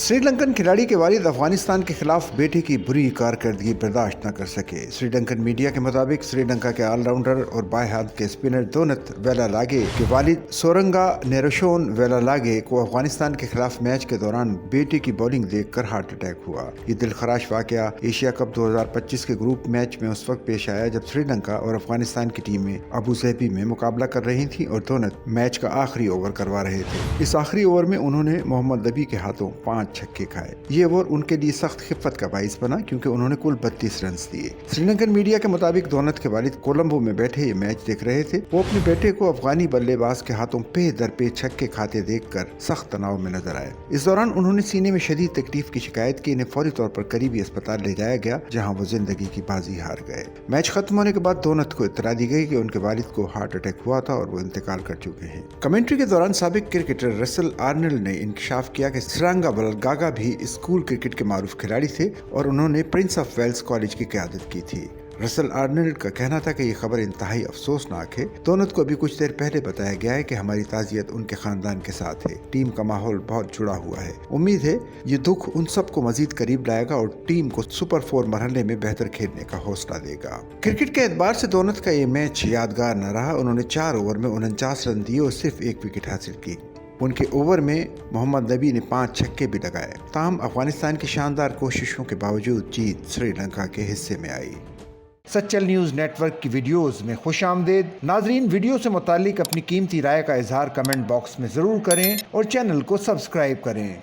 श्रीलंकन खिलाड़ी के वालिद अफगानिस्तान के खिलाफ बेटे की बुरी कारकर्दगी बर्दाश्त न कर सके। श्रीलंकन मीडिया के मुताबिक श्रीलंका के ऑलराउंडर और बाएं हाथ के स्पिनर दोनत वेलालागे के वालिद सोरंगा नेरोशोन वेलालागे को अफगानिस्तान के खिलाफ मैच के दौरान बेटे की बॉलिंग देखकर हार्ट अटैक हुआ। ये दिलखराश वाकया एशिया कप 2025 के ग्रुप मैच में उस वक्त पेश आया जब श्रीलंका और अफगानिस्तान की टीमें अबू ज़हबी में मुकाबला कर रही थी और दोनत मैच का आखिरी ओवर करवा रहे थे। इस आखिरी ओवर में उन्होंने मोहम्मद नबी के हाथों 5 छक्के खाए। ये ओवर उनके लिए सख्त खिफत का बाइस बना क्योंकि उन्होंने कुल 32 रन दिए। श्रीलंकन मीडिया के मुताबिक दोनत के वालिद कोलंबो में बैठे ये मैच देख रहे थे। वो अपने बेटे को अफगानी बल्लेबाज के हाथों पे दर पे छक्के खाते देखकर सख्त तनाव में नजर आए। इस दौरान उन्होंने सीने में शदीद तकलीफ की शिकायत की। इन्हें फौरी तौर पर करीबी अस्पताल ले जाया गया जहाँ वो जिंदगी की बाजी हार गए। मैच खत्म होने के बाद दोनत को इत्तला दी गई कि उनके वालिद को हार्ट अटैक हुआ था और वो इंतकाल कर चुके हैं। कमेंट्री के दौरान साबिक क्रिकेटर रसल आर्नल्ड ने इंकशाफ किया कि सिरांगा बलगागा भी स्कूल क्रिकेट के मारूफ खिलाड़ी थे और उन्होंने प्रिंस ऑफ वेल्स कॉलेज की क़यादत की थी। रसल आर्नल्ड का कहना था कि ये खबर इंतहाई अफसोसनाक है। दोनत को अभी कुछ देर पहले बताया गया है कि हमारी ताज़ियत उनके खानदान के साथ है। टीम का माहौल बहुत जुड़ा हुआ है। उम्मीद है ये दुख उन सबको मजीद करीब लाएगा और टीम को सुपर 4 मरहले में बेहतर खेलने का हौसला देगा। क्रिकेट के एतबार से दोनत का ये मैच यादगार न रहा। उन्होंने 4 ओवर में 49 रन दिए और सिर्फ 1 विकेट हासिल की। उनके ओवर में मोहम्मद नबी ने 5 छक्के भी लगाए। ताहम अफगानिस्तान की शानदार कोशिशों के बावजूद जीत श्रीलंका के हिस्से में आई। सच्चल न्यूज़ नेटवर्क की वीडियोस में खुशामदीद। नाजरीन, वीडियो से मुतालिक अपनी कीमती राय का इजहार कमेंट बॉक्स में ज़रूर करें और चैनल को सब्सक्राइब करें।